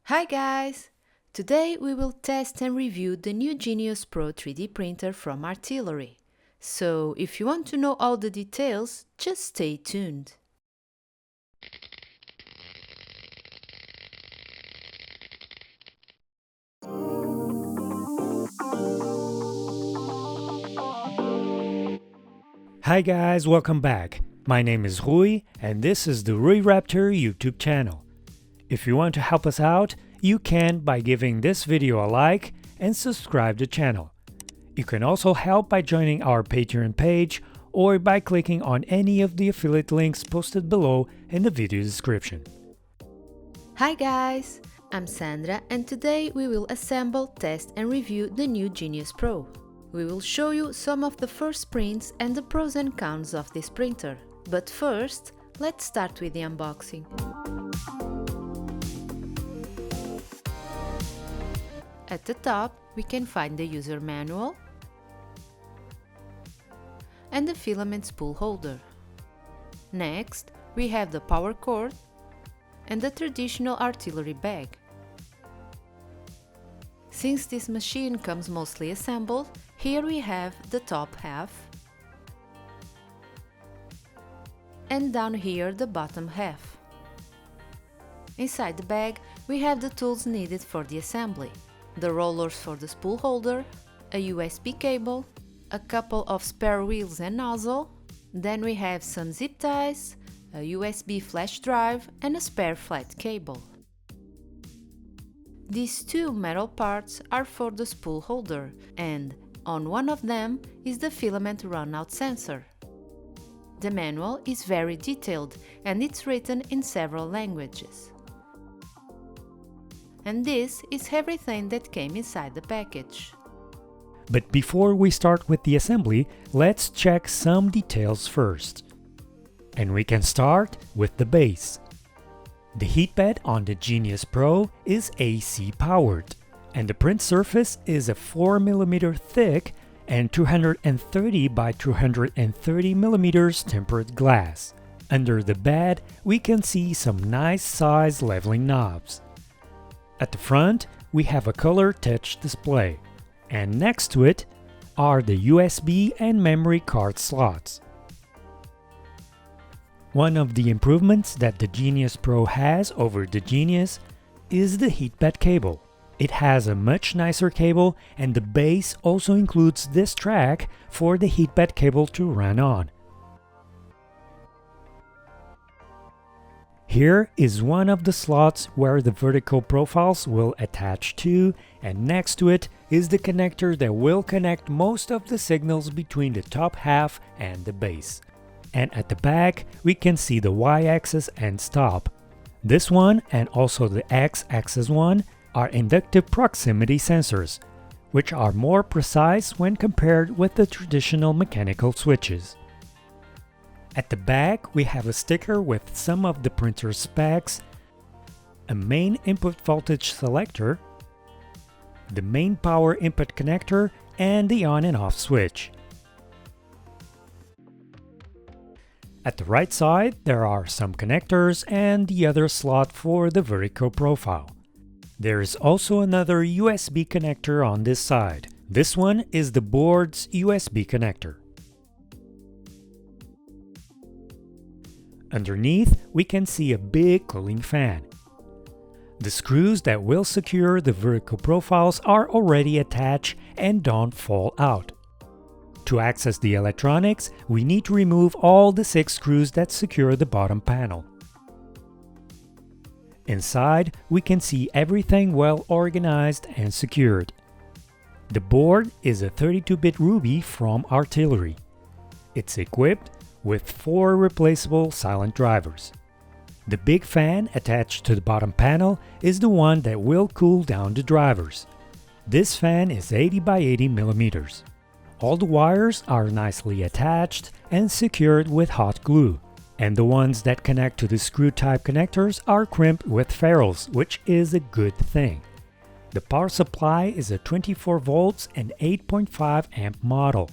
Hi guys! Today we will test and review the new Genius Pro 3D printer from Artillery. So if you want to know all the details, just stay tuned. Hi guys, welcome back. My name is Rui and this is the Rui Raptor YouTube channel. If you want to help us out, you can by giving this video a like and subscribe the channel. You can also help by joining our Patreon page or by clicking on any of the affiliate links posted below in the video description. Hi guys! I'm Sandra and today we will assemble, test and review the new Genius Pro. We will show you some of the first prints and the pros and cons of this printer. But first, let's start with the unboxing. At the top, we can find the user manual and the filament spool holder. Next, we have the power cord and the traditional Artillery bag. Since this machine comes mostly assembled, here we have the top half and down here the bottom half. Inside the bag, we have the tools needed for the assembly. The rollers for the spool holder, a USB cable, a couple of spare wheels and nozzle, then we have some zip ties, a USB flash drive and a spare flat cable. These two metal parts are for the spool holder and on one of them is the filament runout sensor. The manual is very detailed and it's written in several languages. And this is everything that came inside the package. But before we start with the assembly, let's check some details first. And we can start with the base. The heatbed on the Genius Pro is AC powered, and the print surface is a 4mm thick and 230 by 230mm tempered glass. Under the bed, we can see some nice size leveling knobs. At the front, we have a color touch display, and next to it are the USB and memory card slots. One of the improvements that the Genius Pro has over the Genius is the heatbed cable. It has a much nicer cable and the base also includes this track for the heatbed cable to run on. Here is one of the slots where the vertical profiles will attach to, and next to it is the connector that will connect most of the signals between the top half and the base. And at the back, we can see the Y-axis and stop. This one and also the X-axis one are inductive proximity sensors, which are more precise when compared with the traditional mechanical switches. At the back, we have a sticker with some of the printer's specs, a main input voltage selector, the main power input connector, and the on and off switch. At the right side, there are some connectors and the other slot for the vertical profile. There is also another USB connector on this side. This one is the board's USB connector. Underneath, we can see a big cooling fan. The screws that will secure the vertical profiles are already attached and don't fall out. To access the electronics, we need to remove all the 6 screws that secure the bottom panel. Inside, we can see everything well organized and secured. The board is a 32-bit Ruby from Artillery. It's equipped with 4 replaceable silent drivers. The big fan attached to the bottom panel is the one that will cool down the drivers. This fan is 80 by 80 millimeters. All the wires are nicely attached and secured with hot glue, and the ones that connect to the screw-type connectors are crimped with ferrules, which is a good thing. The power supply is a 24 volts and 8.5 amp model.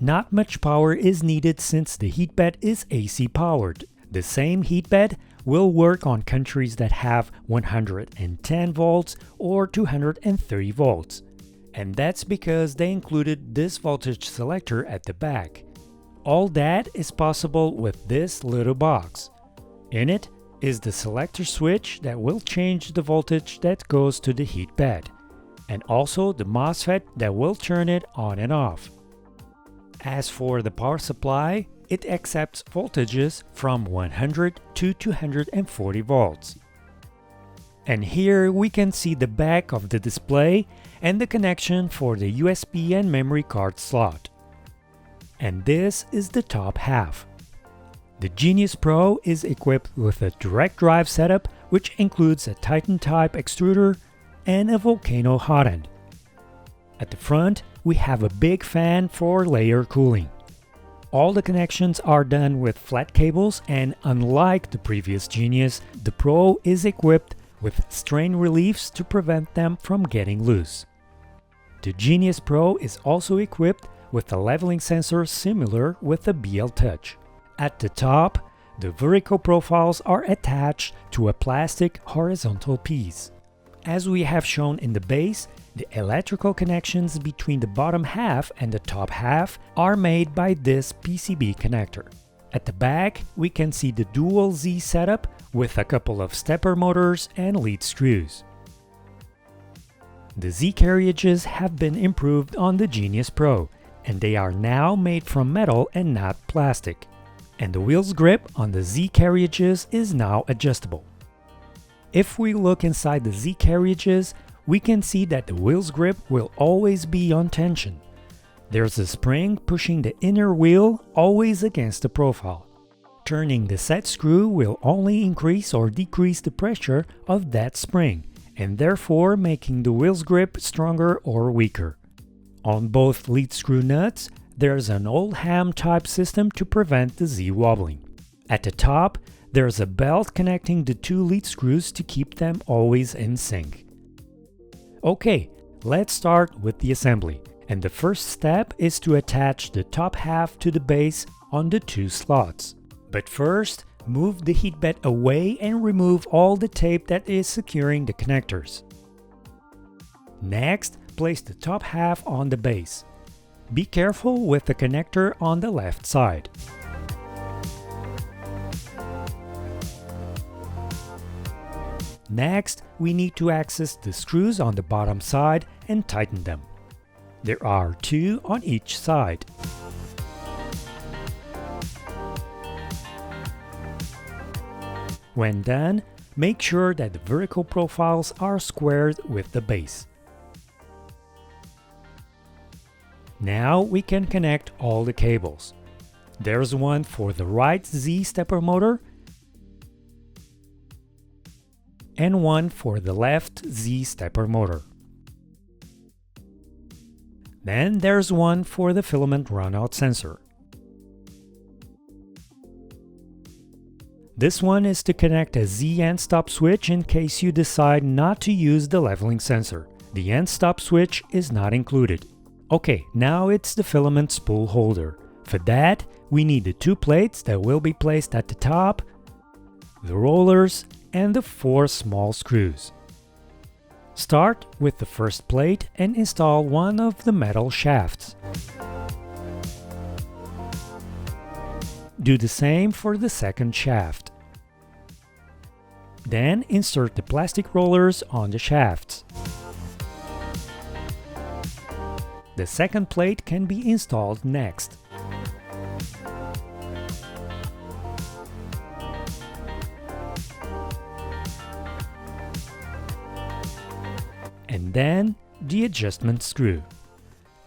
Not much power is needed since the heatbed is AC powered. The same heatbed will work on countries that have 110 volts or 230 volts. And that's because they included this voltage selector at the back. All that is possible with this little box. In it is the selector switch that will change the voltage that goes to the heat bed, and also the MOSFET that will turn it on and off. As for the power supply, it accepts voltages from 100 to 240 volts. And here we can see the back of the display and the connection for the USB and memory card slot. And this is the top half. The Genius Pro is equipped with a direct drive setup, which includes a Titan type extruder and a Volcano hot end. At the front, we have a big fan for layer cooling. All the connections are done with flat cables, and unlike the previous Genius, the Pro is equipped with strain reliefs to prevent them from getting loose. The Genius Pro is also equipped with a leveling sensor similar with the BL Touch. At the top, the vertical profiles are attached to a plastic horizontal piece. As we have shown in the base, the electrical connections between the bottom half and the top half are made by this PCB connector. At the back, we can see the dual Z setup with a couple of stepper motors and lead screws. The Z carriages have been improved on the Genius Pro, and they are now made from metal and not plastic. And the wheel's grip on the Z carriages is now adjustable. If we look inside the Z carriages, we can see that the wheel's grip will always be on tension. There's a spring pushing the inner wheel always against the profile. Turning the set screw will only increase or decrease the pressure of that spring, and therefore making the wheel's grip stronger or weaker. On both lead screw nuts, there's an old ham type system to prevent the Z wobbling. At the top, there's a belt connecting the two lead screws to keep them always in sync. Okay, let's start with the assembly, and the first step is to attach the top half to the base on the two slots. But first, move the heat bed away and remove all the tape that is securing the connectors. Next, place the top half on the base. Be careful with the connector on the left side. Next, we need to access the screws on the bottom side and tighten them. There are two on each side. When done, make sure that the vertical profiles are squared with the base. Now we can connect all the cables. There's one for the right Z stepper motor and one for the left Z stepper motor. Then there's one for the filament runout sensor. This one is to connect a Z end stop switch in case you decide not to use the leveling sensor. The end stop switch is not included. Okay, now it's the filament spool holder. For that, we need the two plates that will be placed at the top, the rollers, and the 4 small screws. Start with the first plate and install one of the metal shafts. Do the same for the second shaft. Then insert the plastic rollers on the shafts. The second plate can be installed next. And then the adjustment screw.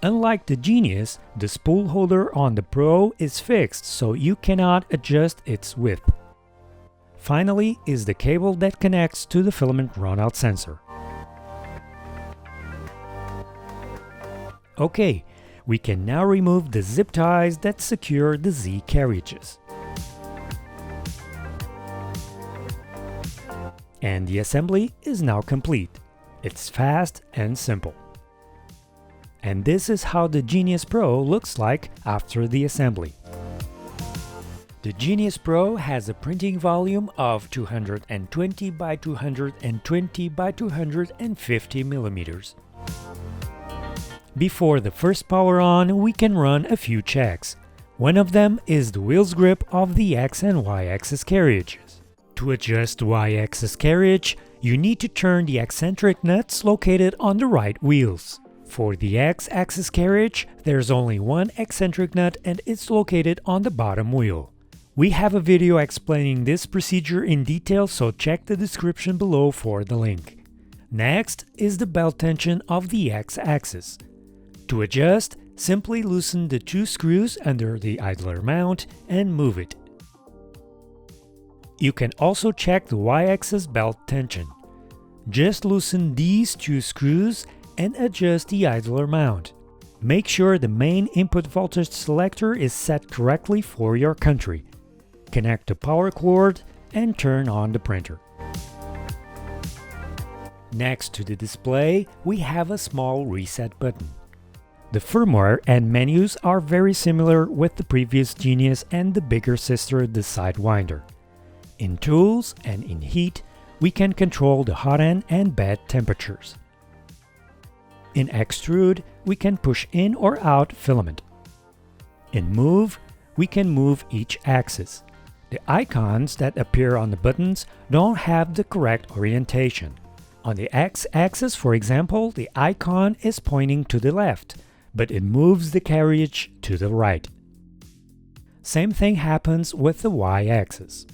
Unlike the Genius, the spool holder on the Pro is fixed, so you cannot adjust its width. Finally is the cable that connects to the filament runout sensor. Okay, we can now remove the zip ties that secure the Z carriages. And the assembly is now complete. It's fast and simple. And this is how the Genius Pro looks like after the assembly. The Genius Pro has a printing volume of 220 by 220 by 250 millimeters. Before the first power on, we can run a few checks. One of them is the wheel's grip of the X and Y axis carriages. To adjust the Y axis carriage, you need to turn the eccentric nuts located on the right wheels. For the X axis carriage, there's only one eccentric nut and it's located on the bottom wheel. We have a video explaining this procedure in detail, so check the description below for the link. Next is the belt tension of the X axis. To adjust, simply loosen the two screws under the idler mount and move it. You can also check the Y-axis belt tension. Just loosen these two screws and adjust the idler mount. Make sure the main input voltage selector is set correctly for your country. Connect the power cord and turn on the printer. Next to the display, we have a small reset button. The firmware and menus are very similar with the previous Genius and the bigger sister, the Sidewinder. In Tools and in Heat, we can control the hot end and bed temperatures. In Extrude, we can push in or out filament. In Move, we can move each axis. The icons that appear on the buttons don't have the correct orientation. On the X-axis, for example, the icon is pointing to the left, but it moves the carriage to the right. Same thing happens with the Y-axis.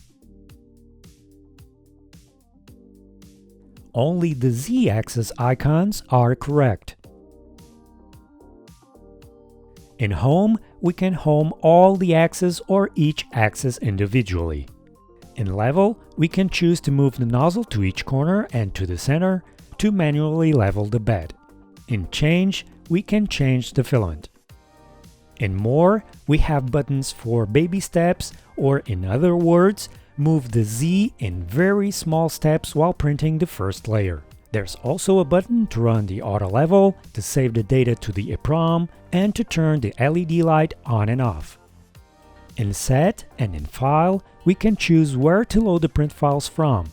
Only the Z-axis icons are correct. In Home, we can home all the axes or each axis individually. In Level, we can choose to move the nozzle to each corner and to the center to manually level the bed. In Change, we can change the filament. In More, we have buttons for baby steps, or in other words, move the Z in very small steps while printing the first layer. There's also a button to run the auto level, to save the data to the EEPROM, and to turn the LED light on and off. In Set and in File, we can choose where to load the print files from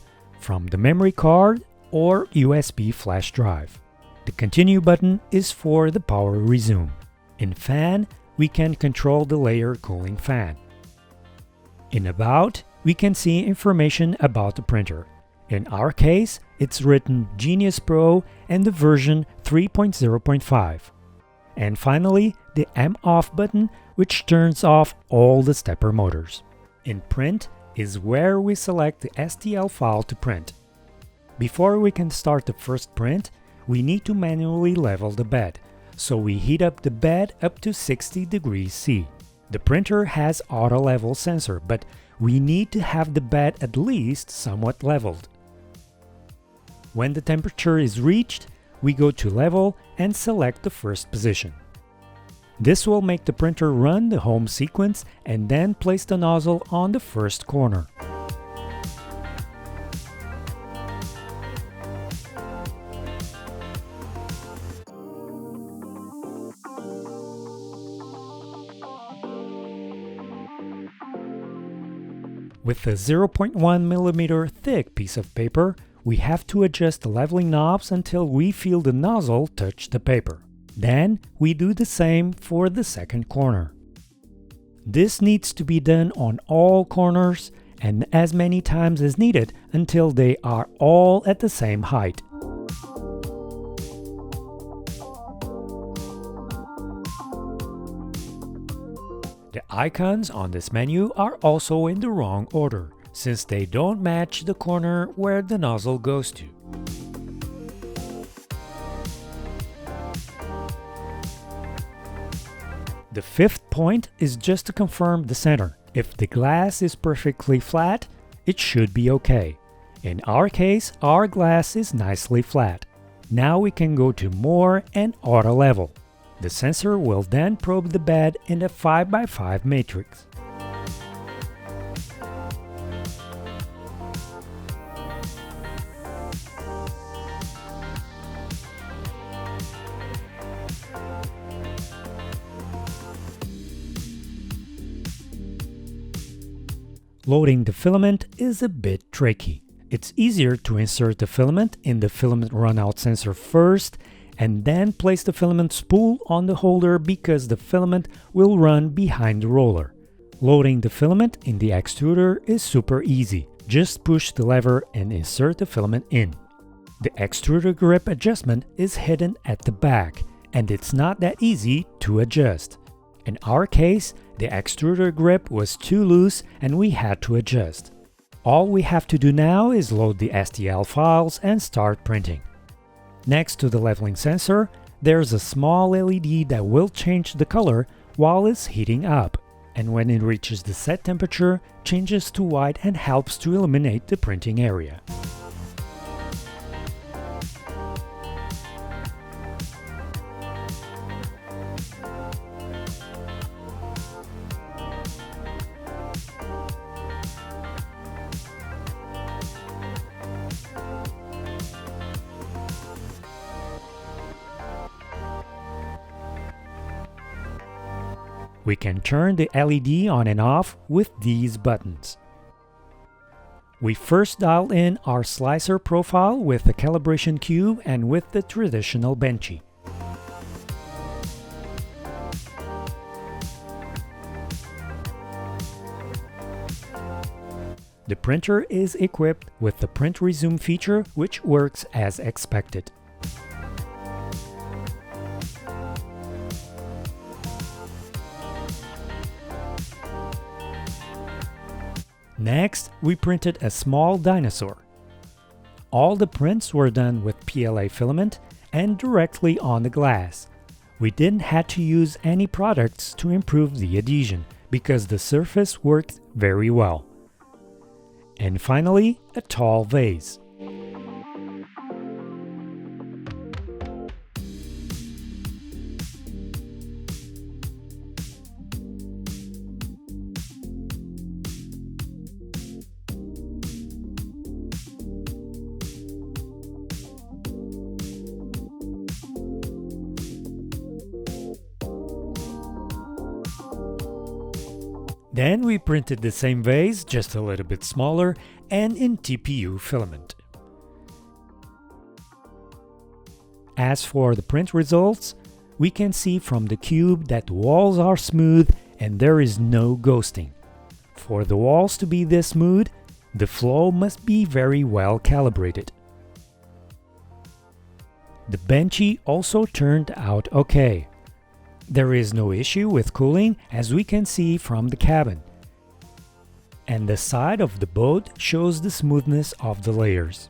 the memory card or USB flash drive. The Continue button is for the power resume. In Fan, we can control the layer cooling fan. In About, we can see information about the printer. In our case, it's written Genius Pro and the version 3.0.5. And finally, the M-Off button, which turns off all the stepper motors. In Print is where we select the STL file to print. Before we can start the first print, we need to manually level the bed, so we heat up the bed up to 60 degrees C. The printer has auto level sensor, but we need to have the bed at least somewhat leveled. When the temperature is reached, we go to Level and select the first position. This will make the printer run the home sequence and then place the nozzle on the first corner. With a 0.1 mm thick piece of paper, we have to adjust the leveling knobs until we feel the nozzle touch the paper. Then we do the same for the second corner. This needs to be done on all corners and as many times as needed until they are all at the same height. The icons on this menu are also in the wrong order, since they don't match the corner where the nozzle goes to. The fifth point is just to confirm the center. If the glass is perfectly flat, it should be okay. In our case, our glass is nicely flat. Now we can go to More and Auto Level. The sensor will then probe the bed in a 5x5 matrix. Loading the filament is a bit tricky. It's easier to insert the filament in the filament runout sensor first and then place the filament spool on the holder because the filament will run behind the roller. Loading the filament in the extruder is super easy. Just push the lever and insert the filament in. The extruder grip adjustment is hidden at the back, and it's not that easy to adjust. In our case, the extruder grip was too loose and we had to adjust. All we have to do now is load the STL files and start printing. Next to the leveling sensor, there's a small LED that will change the color while it's heating up, and when it reaches the set temperature, changes to white and helps to illuminate the printing area. We can turn the LED on and off with these buttons. We first dial in our slicer profile with the calibration cube and with the traditional benchy. The printer is equipped with the print resume feature, which works as expected. Next, we printed a small dinosaur. All the prints were done with PLA filament and directly on the glass. We didn't have to use any products to improve the adhesion because the surface worked very well. And finally, a tall vase. Then we printed the same vase, just a little bit smaller, and in TPU filament. As for the print results, we can see from the cube that the walls are smooth and there is no ghosting. For the walls to be this smooth, the flow must be very well calibrated. The benchy also turned out okay. There is no issue with cooling, as we can see from the cabin. And the side of the boat shows the smoothness of the layers.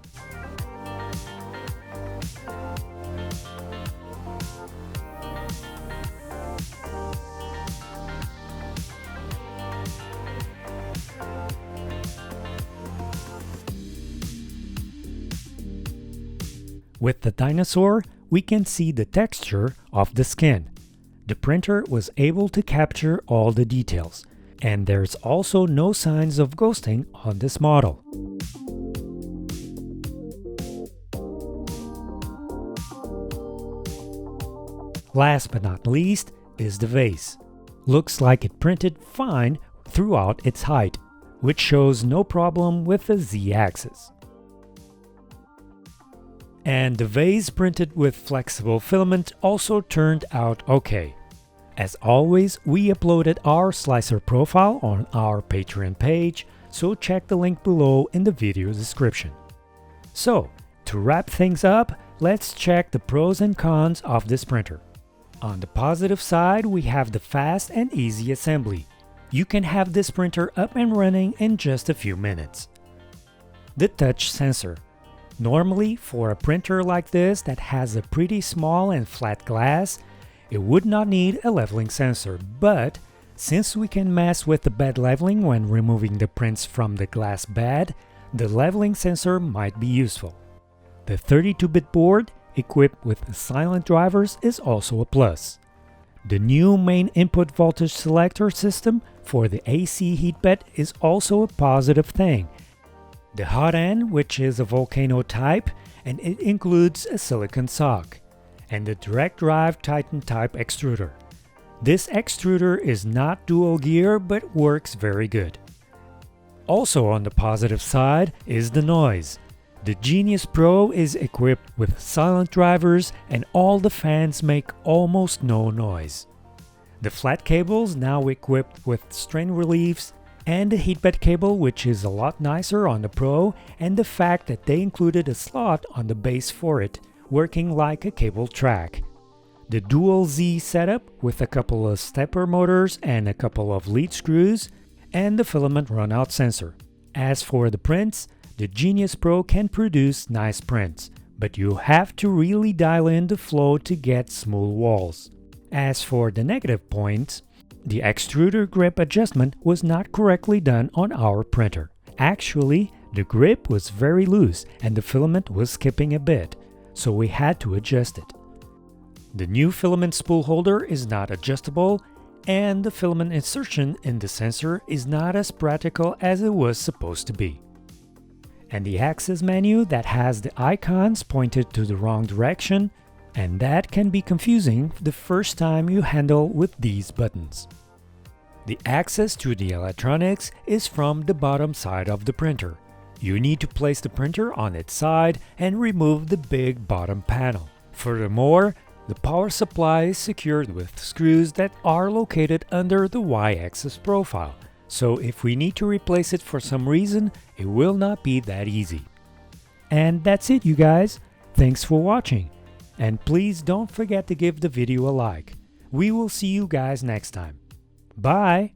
With the dinosaur, we can see the texture of the skin. The printer was able to capture all the details, and there's also no signs of ghosting on this model. Last but not least is the vase. Looks like it printed fine throughout its height, which shows no problem with the Z-axis. And the vase printed with flexible filament also turned out okay. As always, we uploaded our slicer profile on our Patreon page, so check the link below in the video description. So, to wrap things up, let's check the pros and cons of this printer. On the positive side, we have the fast and easy assembly. You can have this printer up and running in just a few minutes. The touch sensor. Normally, for a printer like this that has a pretty small and flat glass, it would not need a leveling sensor, but since we can mess with the bed leveling when removing the prints from the glass bed, the leveling sensor might be useful. The 32-bit board, equipped with silent drivers, is also a plus. The new main input voltage selector system for the AC heat bed is also a positive thing. The hot end, which is a volcano type, and it includes a silicon sock, and the direct drive Titan type extruder. This extruder is not dual gear but works very good. Also on the positive side is the noise. The Genius Pro is equipped with silent drivers and all the fans make almost no noise. The flat cables now equipped with strain reliefs and a heatbed cable, which is a lot nicer on the Pro, and the fact that they included a slot on the base for it, working like a cable track. The dual Z setup with a couple of stepper motors and a couple of lead screws, and the filament runout sensor. As for the prints, the Genius Pro can produce nice prints, but you have to really dial in the flow to get smooth walls. As for the negative points, the extruder grip adjustment was not correctly done on our printer. Actually, the grip was very loose and the filament was skipping a bit, so we had to adjust it. The new filament spool holder is not adjustable, and the filament insertion in the sensor is not as practical as it was supposed to be. And the access menu that has the icons pointed to the wrong direction, and that can be confusing the first time you handle with these buttons. The access to the electronics is from the bottom side of the printer. You need to place the printer on its side and remove the big bottom panel. Furthermore, the power supply is secured with screws that are located under the Y-axis profile, so if we need to replace it for some reason, it will not be that easy. And that's it, you guys. Thanks for watching. And please don't forget to give the video a like. We will see you guys next time. Bye!